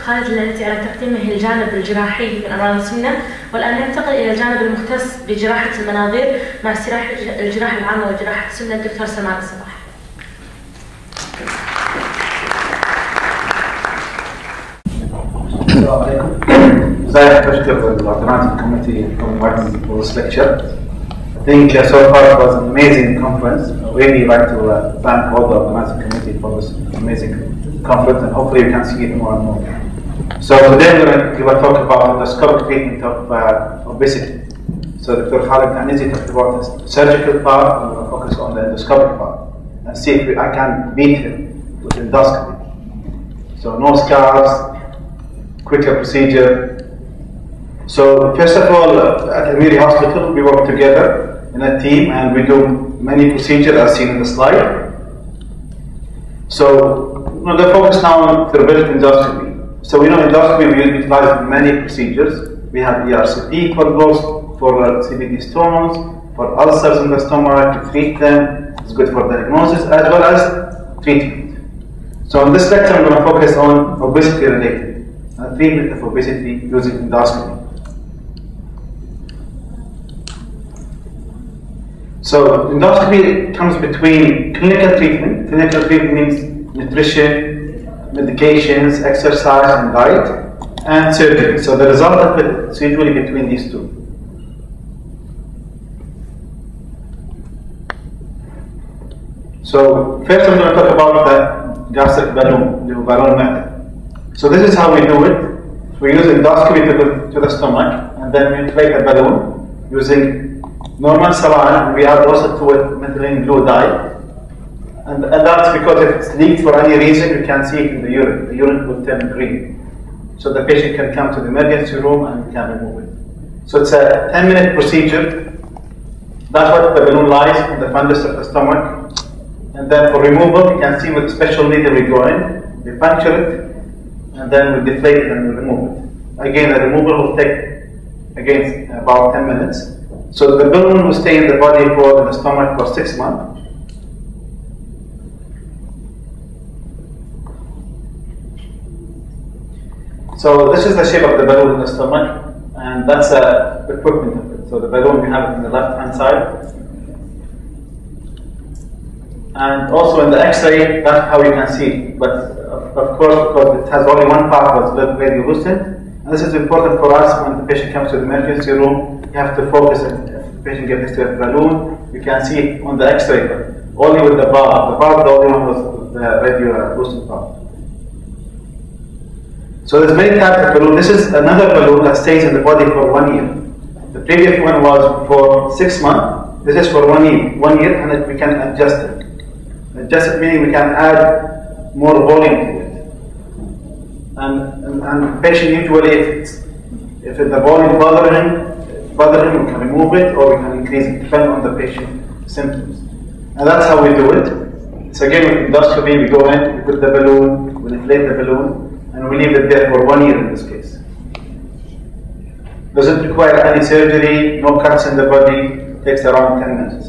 خالد التي على تقديمه الجانب الجراحي من أمراض السمنة، والآن ننتقل إلى الجانب المختص بجراحة المناظير مع استراحة الجراحة العامة وجراحة السمنة الدكتور سلمان الصباح. السلام عليكم. I'd like to thank the organizing committee for inviting me for this lecture. I think so far it was an amazing conference. I really like to thank all the organizing committee for this amazing conference, and hopefully we can see it more and more. So today we will talk about the endoscopic treatment of obesity. So Dr. Khalid Anizi talked about the surgical part, and we will focus on the endoscopic part and see if I can beat him with endoscopy. So no scars, quicker procedure. So first of all, at Amiri Hospital, we work together in a team and we do many procedures as seen in the slide. So the focus now on therapeutic endoscopy. So we know endoscopy we utilize many procedures. We have ERCP for those, for CBD stones, for ulcers in the stomach to treat them. It's good for diagnosis as well as treatment. So in this lecture I'm going to focus on obesity related. Treatment of obesity using endoscopy. So endoscopy comes between clinical treatment. Clinical treatment means nutrition, medications, exercise, and diet, and surgery. So the result of it is usually between these two. So first I'm going to talk about the gastric balloon, the balloon method. So this is how we do it. We use endoscopy to the stomach, and then we inflate a balloon using normal saline, and we add also to it methylene blue dye. And that's because if it's leaked for any reason, you can see it in the urine. The urine will turn green. So the patient can come to the emergency room and we can remove it. So it's a 10-minute procedure. That's what the balloon lies in the fundus of the stomach. And then for removal, you can see with a special needle we go in, we puncture it, and then we deflate it and we remove it. Again, the removal will take about 10 minutes. So the balloon will stay in the body in the stomach for 6 months. So this is the shape of the balloon in the stomach, and that's the equipment of it. So the balloon we have it on the left-hand side. And also in the X-ray, that's how you can see it. But of course, because it has only one part that's radiolucent, and this is important for us when the patient comes to the emergency room. You have to focus. If the patient gets history of balloon, you can see it on the X-ray, but only with the bar. The bar, the only one was the radiolucent part. So there's many types of balloon. This is another balloon that stays in the body for 1 year. The previous one was for 6 months. This is for 1 year. 1 year, and we can adjust it. Adjust it meaning we can add more volume to it. And the patient usually, if the volume bothers him, we can remove it or we can increase it, depending on the patient's symptoms. And that's how we do it. So again, with endoscopy, we go in, we put the balloon, we inflate the balloon, and we leave it there for 1 year in this case. Doesn't require any surgery, no cuts in the body, takes around 10 minutes.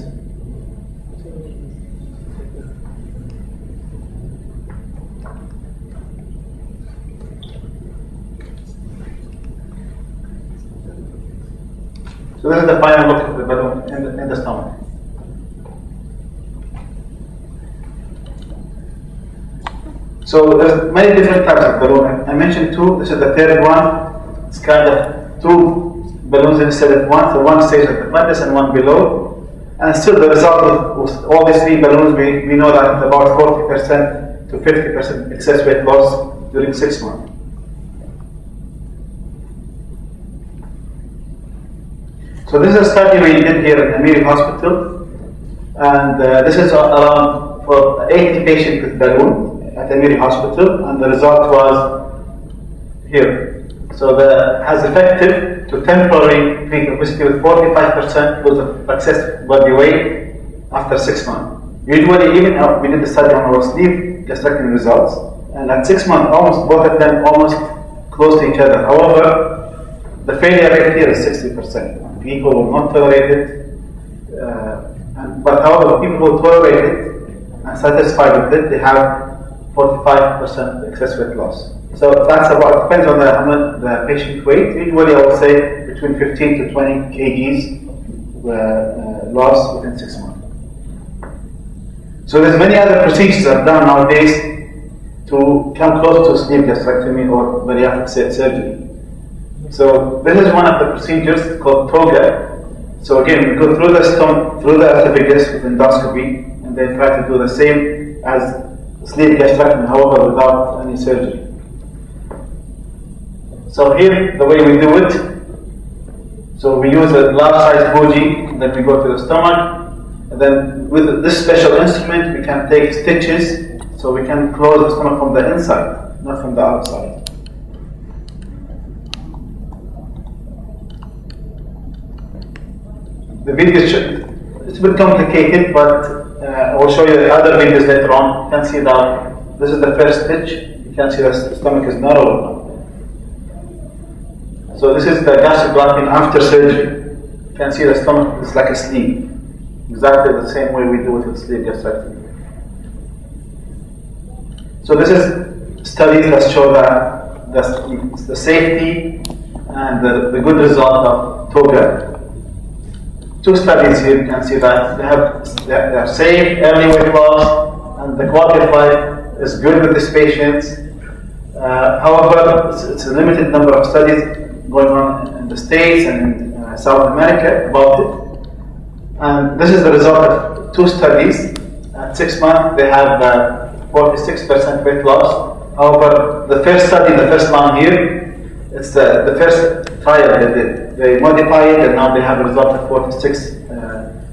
So this is the final look of the balloon in the stomach. So there's many different types of balloon. I mentioned two. This is the third one. It's kind of two balloons instead of one. So one stays at the fundus and one below. And still the result of all these three balloons, we know that it's about 40% to 50% excess weight loss during 6 months. So this is a study we did here at Amiri Hospital, and this is around for 80 patients with balloon at Amiri Hospital, and the result was here. So has effective to temporarily treat obesity with 45% loss of excess body weight after 6 months. Usually, even we did the study on our sleeve gastrectomy results, and at 6 months, almost both of them almost close to each other. However, the failure rate here is 60%. People will not tolerate it, but however, people who tolerate it and satisfied with it, they have 45% excess weight loss. So that's about, depends on the patient weight. Usually I would say between 15 to 20 kgs loss within 6 months. So there's many other procedures that are done nowadays to come close to sleeve gastrectomy or bariatric surgery. So this is one of the procedures called toga. So again, we go through the stomach, through the esophagus with endoscopy, and then try to do the same as sleeve gastrectomy, however, without any surgery. So here, the way we do it, so we use a large size bougie, and then we go to the stomach, and then with this special instrument, we can take stitches, so we can close the stomach from the inside, not from the outside. The video it's a bit complicated, but I will show you the other videos later on. You can see that this is the first stitch. You can see the stomach is narrow. So this is the gastric graft after surgery. You can see the stomach is like a sleeve. Exactly the same way we do it with sleeve gastrectomy. So this is studies that show that the safety and the good result of toga. 2 studies here, you can see that they are safe, early weight loss, and the quality of life is good with these patients. However, it's a limited number of studies going on in the States and in South America about it. And this is the result of 2 studies. At 6 months, they have 46% weight loss. However, the first study, the first line here, it's the first trial they did. They modify it, and now they have a result of 46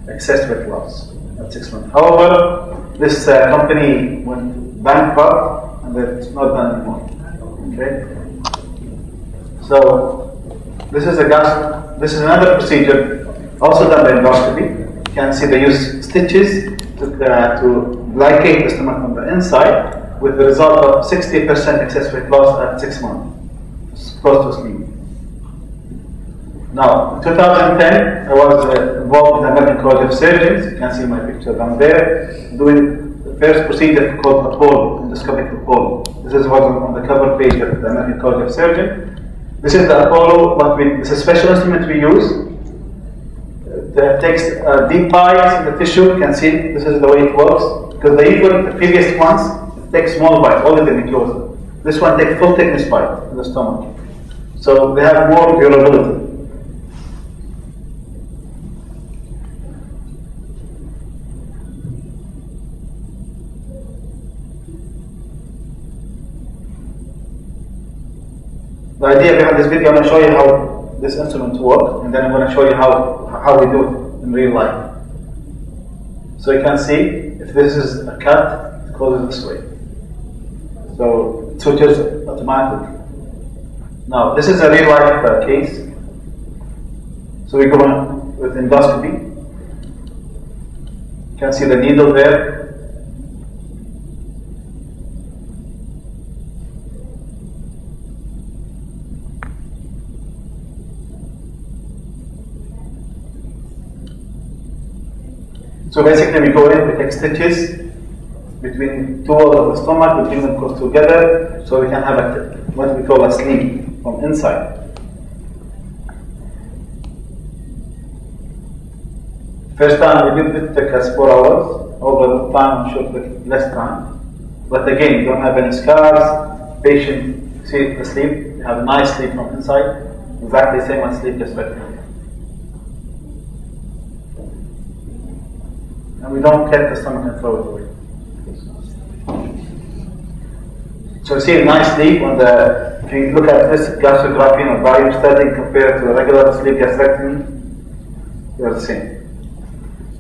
excess weight loss at 6 months. However, this company went bankrupt, and it's not done anymore. Okay. So this is another procedure, also done by endoscopy. You can see they use stitches to glycate the stomach from the inside, with the result of 60% excess weight loss at 6 months. Close to sleep. Now, in 2010, I was involved in the American College of Surgeons. You can see my picture down there, doing the first procedure called Apollo, endoscopic Apollo. This is what on the cover page of the American College of Surgeons. This is the Apollo. It's a special instrument we use. It takes deep bites in the tissue. You can see this is the way it works. Because the previous ones take small bites, only the mucosa. This one takes full thickness bite in the stomach. So they have more durability. The idea behind this video, I'm going to show you how this instrument works, and then I'm going to show you how we do it in real life. So you can see, if this is a cut, it closes this way. So it switches automatically. Now, this is a real life case. So we go on with endoscopy. You can see the needle there. So basically we go in, we take stitches between 2 walls of the stomach, we bring them close together, so we can have what we call a sleeve from inside. First time we did it took us 4 hours. Over time, I'm sure it took less time. But again, you don't have any scars. Patient, see the sleeve, you have a nice sleeve from inside, exactly the same as sleeve gastrectomy. And we don't cut the stomach and throw it away. So you see a nice sleeve on the, if you look at this gastrography or volume study compared to a regular sleeve gastrectomy, they are the same.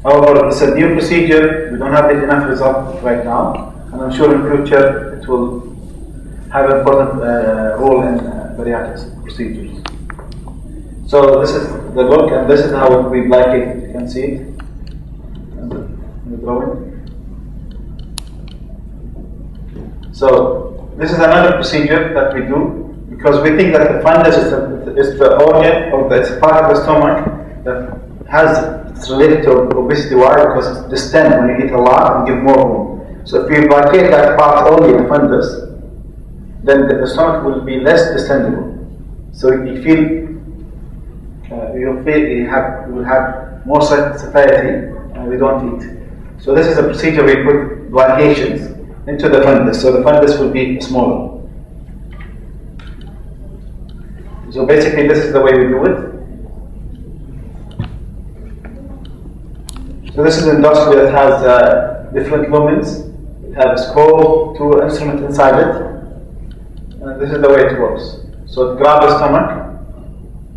However, it's a new procedure, we don't have enough results right now, and I'm sure in the future it will have an important role in bariatric procedures. So this is the look, and this is how we like it, you can see it. The drawing. So this is another procedure that we do because we think that the fundus is the organ or it's part of the stomach that it's related to obesity. Why? Because it's distend when you eat a lot and give more room. So if you vacate that part only, the fundus, then the stomach will be less distendable. So you will have more satiety, and we don't eat. So this is a procedure we put glycations into the fundus. So the fundus will be smaller. So basically, this is the way we do it. So this is an endoscopy that has different lumens. It has a scope, 2 instruments inside it. And this is the way it works. So it grabs the stomach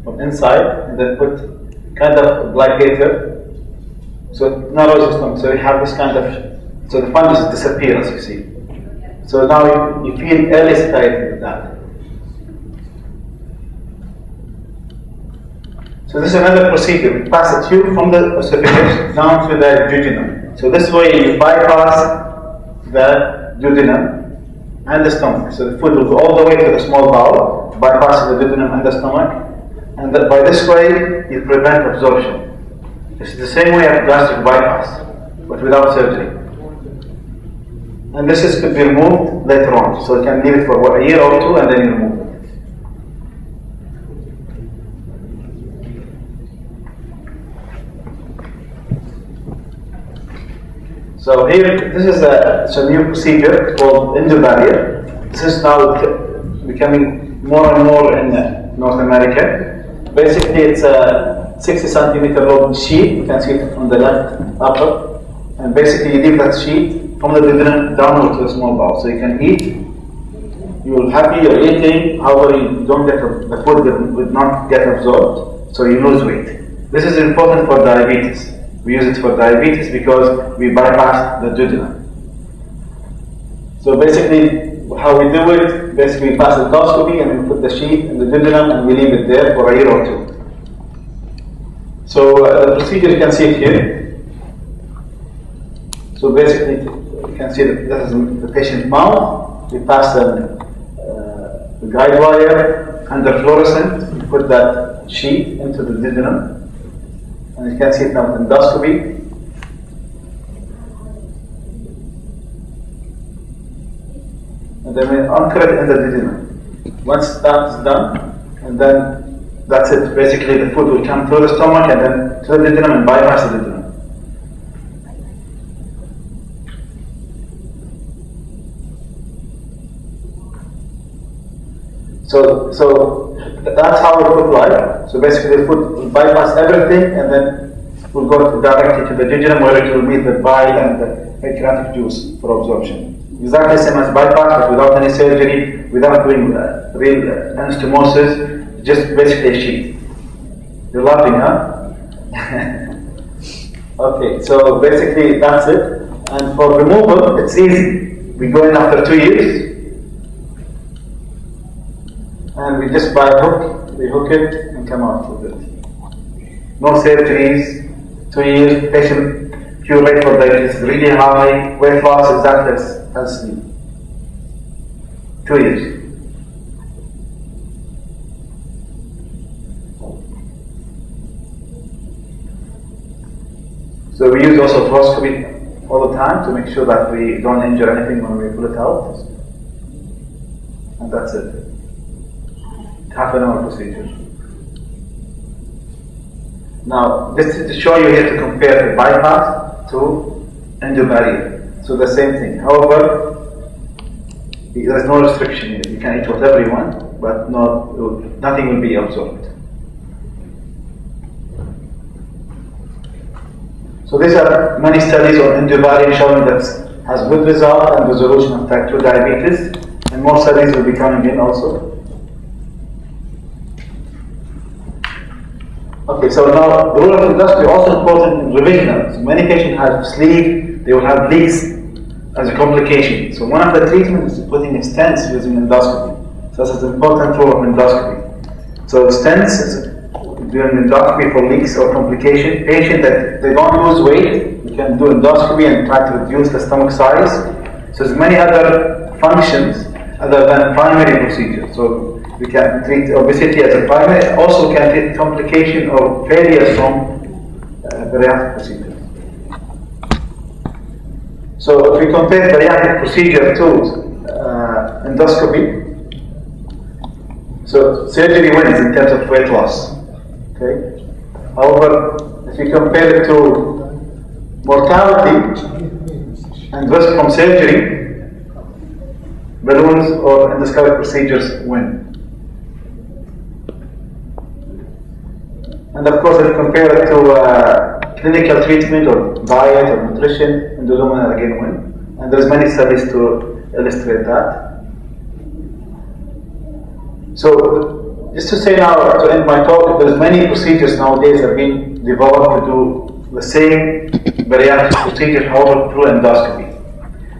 from inside and then put kind of glycator. So it narrows the stomach. So you have this kind of, so the fundus disappears, as you see. So now you feel early satiety with that. So this is another procedure. We pass a tube from the esophagus down to the duodenum. So this way you bypass the duodenum and the stomach. So the food will go all the way to the small bowel, bypassing the duodenum and the stomach. And by this way you prevent absorption. This is the same way of gastric bypass, but without surgery. And this could be removed later on. So you can leave it for a year or 2 and then you remove it. So here, this is a new procedure called endobarrier. This is now becoming more and more in North America. Basically, it's a 60 centimeter long sheet. You can see it on the left upper. And basically, you leave that sheet from the duodenum downward to the small bowel. So you can eat. You're happy, you're eating. However, you don't get the food would not get absorbed. So you lose weight. This is important for diabetes. We use it for diabetes because we bypass the duodenum. So basically, how we do it, basically we pass the endoscopy and we put the sheet in the duodenum and we leave it there for a year or 2. So the procedure, you can see it here. So basically, you can see that this is the patient's mouth. We pass the guide wire under fluorescent. We put that sheet into the duodenum. And you can see it now with endoscopy. And then we anchor it in the duodenum. Once that is done, and then that's it. Basically, the food will come through the stomach and then to the duodenum and bypass the duodenum. So that's how it would like. So basically the food will bypass everything and then will go directly to the duodenum where it will meet the bile and the pancreatic juice for absorption. Exactly the same as bypass, but without any surgery, without doing real anastomosis, just basically a sheet. You're laughing, huh? Okay, so basically that's it. And for removal, it's easy. We go in after 2 years. And we just buy a hook, we hook it and come out with it. No surgeries, 2 years, patient cure rate for diabetes is really high, weight loss exactly as sleep. 2 years. So we use also fluoroscopy all the time to make sure that we don't injure anything when we pull it out. And that's it. Half an hour procedure. Now, this is to show you here to compare the bypass to endobarrier. So the same thing. However, there is no restriction here. You can eat whatever you want, but nothing will be absorbed. So these are many studies on endobarrier showing that has good result and resolution of type 2 diabetes, and more studies will be coming in also. Okay, so now the role of endoscopy is also important in revision. So many patients have sleeve, they will have leaks as a complication. So one of the treatments is putting stents using endoscopy. So this is an important role of endoscopy. So stents is doing endoscopy for leaks or complication. Patients that they don't lose weight, we can do endoscopy and try to reduce the stomach size. So there's many other functions other than primary procedure. So we can treat obesity as a primary, also can treat complication or failures from bariatric procedures. So if we compare bariatric procedure to endoscopy, So surgery wins in terms of weight loss. Okay. However, if you compare it to mortality and risk from surgery, balloons or endoscopic procedures win. And of course, if you compare it to clinical treatment or diet or nutrition, endoluminal again win. And there's many studies to illustrate that. So, just to say now, to end my talk, there's many procedures nowadays that are being developed to do the same bariatric procedure, however, through endoscopy.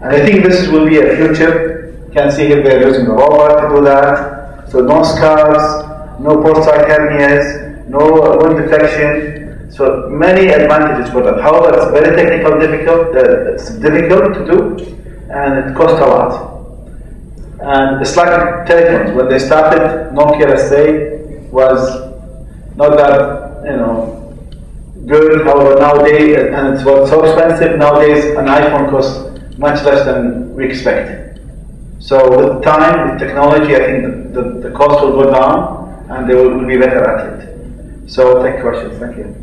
And I think this will be a future. You can see here they're using a robot to do that. So no scars, no post-op hernias, no wound detection. So many advantages for that. However, it's very it's difficult to do, and it costs a lot. And it's like telephones. When they started, Nokia, let's say, was not that, good. However, nowadays, and it was so expensive, nowadays an iPhone costs much less than we expect. So with time, with technology, I think the cost will go down and they will be better at it. So take questions. Thank you.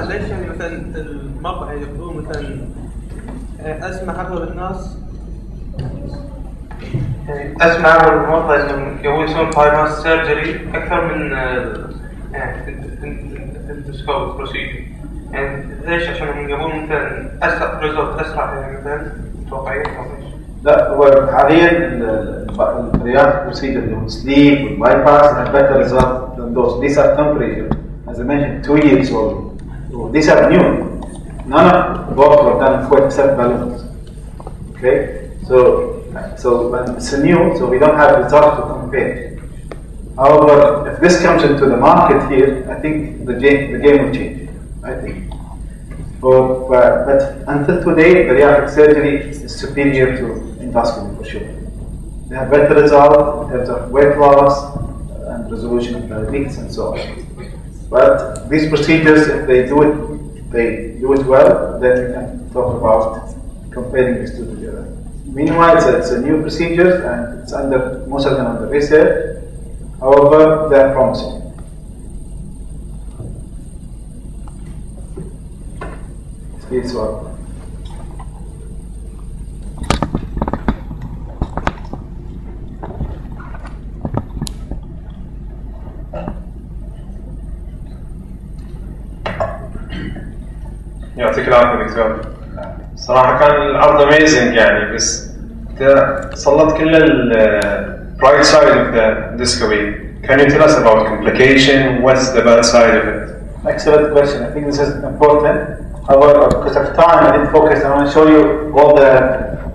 ليش يعني مثلا المرضى يقولون مثلا اسمع اغلب الناس اسمع اغلب المرضى انهم يسوون بايباس سيرجري اكثر من اندوسكوبيك بروسيجر. يعني ليش؟ عشان يقولون مثلا اسرع ريزولت اسرع يعني مثلا متوقعين او ليش؟ لا هو حاليا البرياتريك بروسيجر اللي هو سليب والباي باس have better result than those. These are temporary, as I mentioned, 2 years old. These are new. None of those were done in Kuwait except balloons. Okay, so when it's new, so we don't have results to compare. However, if this comes into the market here, I think the game will change. I think. But until today, bariatric surgery is superior to endoscopy for sure. They have better results in terms of weight loss and resolution of diabetes and so on. But these procedures, if they do it well, then we can talk about comparing these two together. Meanwhile, it's a new procedure and it's most of them under research. However, they are promising. Please welcome. يعطيك العافية دكتور. صراحة كان العرض amazing يعني، بس أنت سلطت كل bright side of the endoscopy. Can you tell us about complication? What's the bad side of it? Excellent question. I think this is important. However, because of time, I didn't focus. I want to show you all the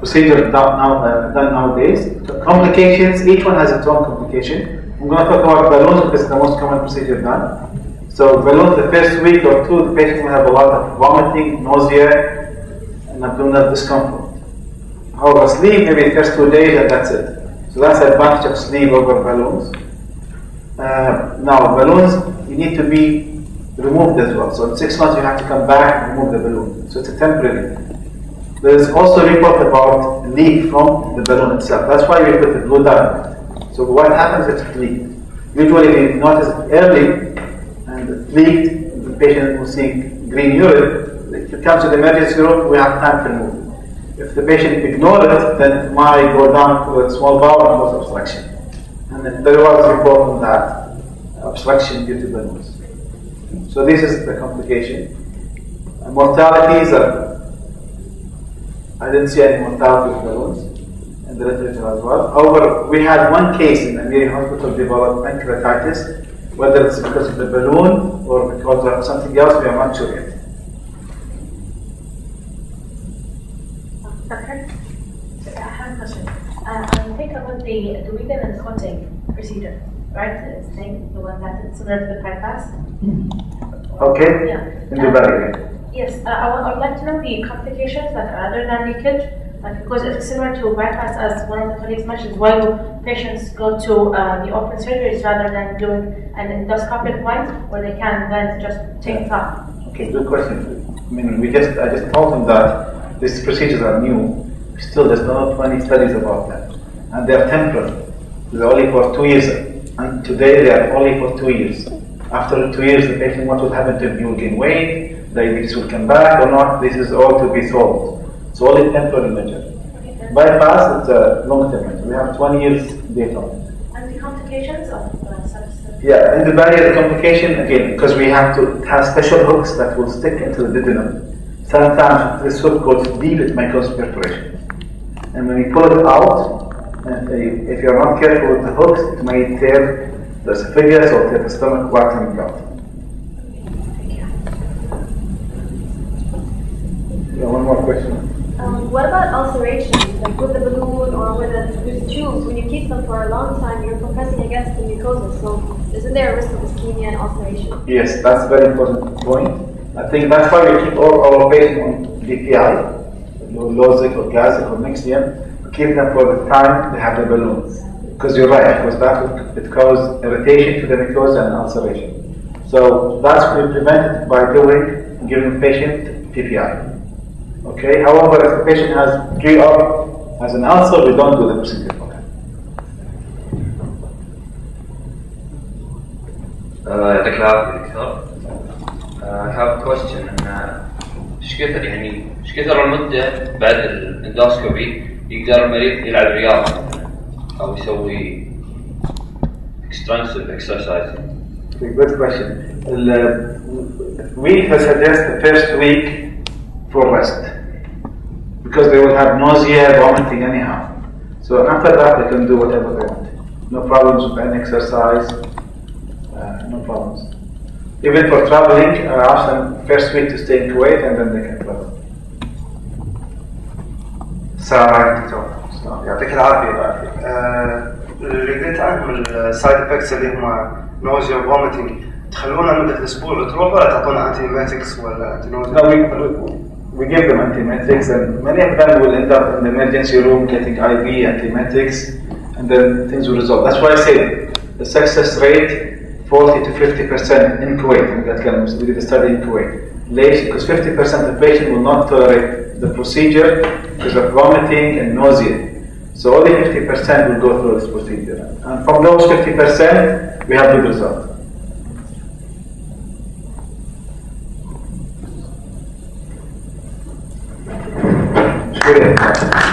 procedures done nowadays. So complications, each one has its own complication. I'm going to talk about balloons because it's the most common procedure done. So balloons, the first week or two, the patient will have a lot of vomiting, nausea, and abdominal discomfort. However, sleep maybe the first 2 days and that's it. So that's the advantage of sleep over balloons. Now balloons, you need to be removed as well. So in 6 months you have to come back and remove the balloon. So it's a temporary. There is also a report about leak from the balloon itself. That's why we put the blue dye. So what happens if it leaks? Usually if you notice it early and it leaked, the patient will see green urine. If it comes to the emergency room, we have time to remove it. If the patient ignores it, then it might go down to a small bowel and cause obstruction. And there was a report on that, obstruction due to balloons. So this is the complication. Mortalities are, I didn't see any mortality with balloons in the literature as well. However, we had one case in Amiri Hospital developed pancreatitis. Whether it's because of the balloon or because of something else, we are not sure yet. Okay. I have a question. I think about the weekend and cutting procedure, right? The one that is similar to the bypass. Okay. Yeah. In the barrier. Yes. I would like to know the complications that are other than leakage. Like, because it's similar to bypass, as one of the colleagues mentioned, why do patients go to the open surgeries rather than doing an endoscopic one, where they can then just take it off? Okay, good question. I mean, I just told them that these procedures are new. Still, there's not many studies about that, and they are temporary. They're only for 2 years, and today they are only for 2 years. After 2 years, the patient, what will happen to him? He will gain weight, diabetes will come back or not. This is all to be solved. It's only temporary measure. Bypass, it's a long-term measure. We have 20 years data on it. And the complications of such stuff? Yeah, and the barrier complication, again, because we have to have special hooks that will stick into the duodenum. Sometimes this hook goes deep, it may cause perforation. And when you pull it out, and if you're not careful with the hooks, it may tear the esophagus or tear the stomach while coming out. Yeah, one more question. What about ulcerations, like with the balloon or with the tubes? When you keep them for a long time, you're compressing against the mucosa. So, isn't there a risk of ischemia and ulceration? Yes, that's a very important point. I think that's why we keep all our patients on DPI, Losic or Gazic or Nexium. We keep them for the time they have the balloons. Because you're right, because it causes irritation to the mucosa and ulceration. So that's we prevent it by giving the patient PPI. Okay. However, if the patient has pre-op as an ulcer, we don't do the procedure for him. يعطيك العافية دكتور. I have a question. ايش كثر ايش كثر المدة بعد الاندوسكوبي يقدر المريض يلعب رياضة أو يسوي extensive exercise? Okay, good question. We suggest the first week for rest because they will have nausea, vomiting anyhow. So after that they can do whatever they want. No problems with any exercise, no problems. Even for traveling, I ask them first week to stay in Kuwait and then they can travel. السلام عليكم دكتور. يعطيك العافية. اللي قلت عنهم السايد افكتس اللي هم نوزيا وفوميتنج تخلونا مدة الأسبوع وتروح ولا تعطونا انتيماتكس ولا انتينوزيا؟ We give them antiemetics and many of them will end up in the emergency room getting IV antiemetics and then things will resolve. That's why I say the success rate 40 to 50% in Kuwait. We did a study in Kuwait. Because 50% of patients will not tolerate the procedure because of vomiting and nausea. So only 50% will go through this procedure. And from those 50%, we have good result. Good.